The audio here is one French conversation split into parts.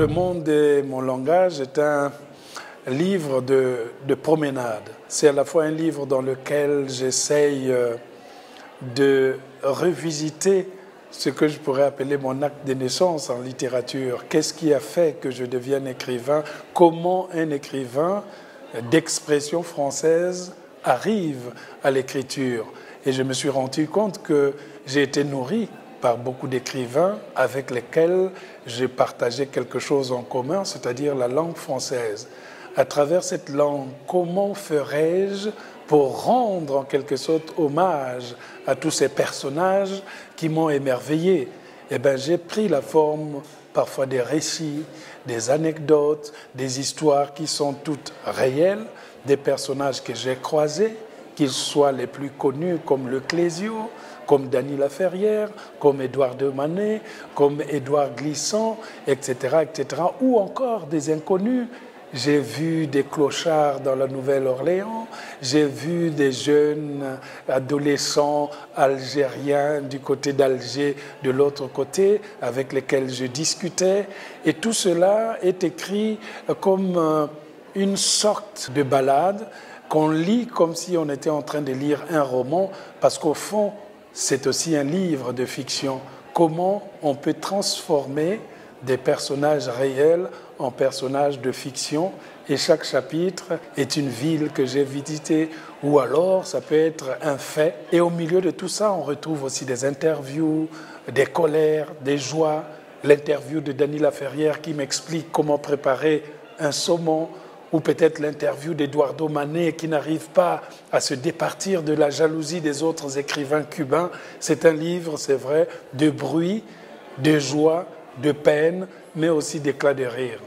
Le monde de mon langage est un livre de promenade. C'est à la fois un livre dans lequel j'essaye de revisiter ce que je pourrais appeler mon acte de naissance en littérature. Qu'est-ce qui a fait que je devienne écrivain? Comment un écrivain d'expression française arrive à l'écriture? Et je me suis rendu compte que j'ai été nourri par beaucoup d'écrivains avec lesquels j'ai partagé quelque chose en commun, c'est-à-dire la langue française. À travers cette langue, comment ferais-je pour rendre en quelque sorte hommage à tous ces personnages qui m'ont émerveillé? Eh bien, j'ai pris la forme parfois des récits, des anecdotes, des histoires qui sont toutes réelles, des personnages que j'ai croisés, qu'ils soient les plus connus comme le Clésio, comme Dany Laferrière, comme Édouard de Manet, comme Édouard Glissant, etc., etc., ou encore des inconnus. J'ai vu des clochards dans la Nouvelle-Orléans, j'ai vu des jeunes adolescents algériens du côté d'Alger, de l'autre côté, avec lesquels je discutais. Et tout cela est écrit comme une sorte de ballade qu'on lit comme si on était en train de lire un roman, parce qu'au fond, c'est aussi un livre de fiction. Comment on peut transformer des personnages réels en personnages de fiction, et chaque chapitre est une ville que j'ai visitée, ou alors ça peut être un fait. Et au milieu de tout ça, on retrouve aussi des interviews, des colères, des joies. L'interview de Dany Laferrière qui m'explique comment préparer un saumon, ou peut-être l'interview d'Eduardo Manet qui n'arrive pas à se départir de la jalousie des autres écrivains cubains. C'est un livre, c'est vrai, de bruit, de joie, de peine, mais aussi d'éclat de rire.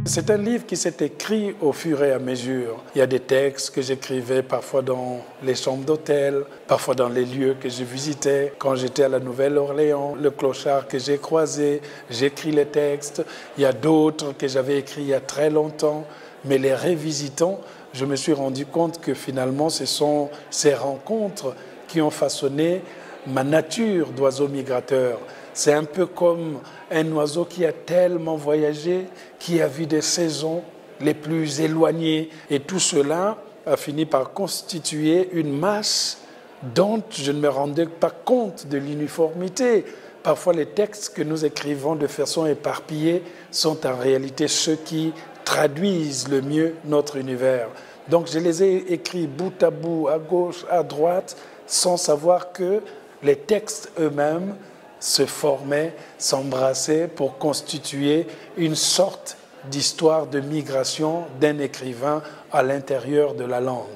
C'est un livre qui s'est écrit au fur et à mesure. Il y a des textes que j'écrivais parfois dans les chambres d'hôtel, parfois dans les lieux que je visitais. Quand j'étais à la Nouvelle-Orléans, le clochard que j'ai croisé, j'écris les textes. Il y a d'autres que j'avais écrits il y a très longtemps, mais les révisitant, je me suis rendu compte que finalement, ce sont ces rencontres qui ont façonné ma nature d'oiseau migrateur. C'est un peu comme un oiseau qui a tellement voyagé, qui a vu des saisons les plus éloignées. Et tout cela a fini par constituer une masse dont je ne me rendais pas compte de l'uniformité. Parfois, les textes que nous écrivons de façon éparpillée sont en réalité ceux qui traduisent le mieux notre univers. Donc, je les ai écrits bout à bout, à gauche, à droite, sans savoir que les textes eux-mêmes se formaient, s'embrassaient pour constituer une sorte d'histoire de migration d'un écrivain à l'intérieur de la langue.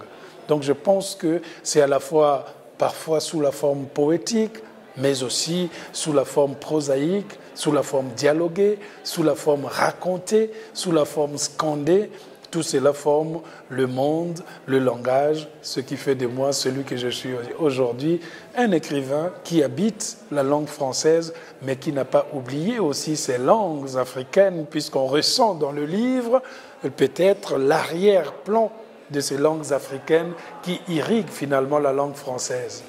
Donc je pense que c'est à la fois parfois sous la forme poétique, mais aussi sous la forme prosaïque, sous la forme dialoguée, sous la forme racontée, sous la forme scandée. Tout cela forme le monde, le langage, ce qui fait de moi celui que je suis aujourd'hui, un écrivain qui habite la langue française, mais qui n'a pas oublié aussi ses langues africaines, puisqu'on ressent dans le livre peut-être l'arrière-plan de ces langues africaines qui irriguent finalement la langue française.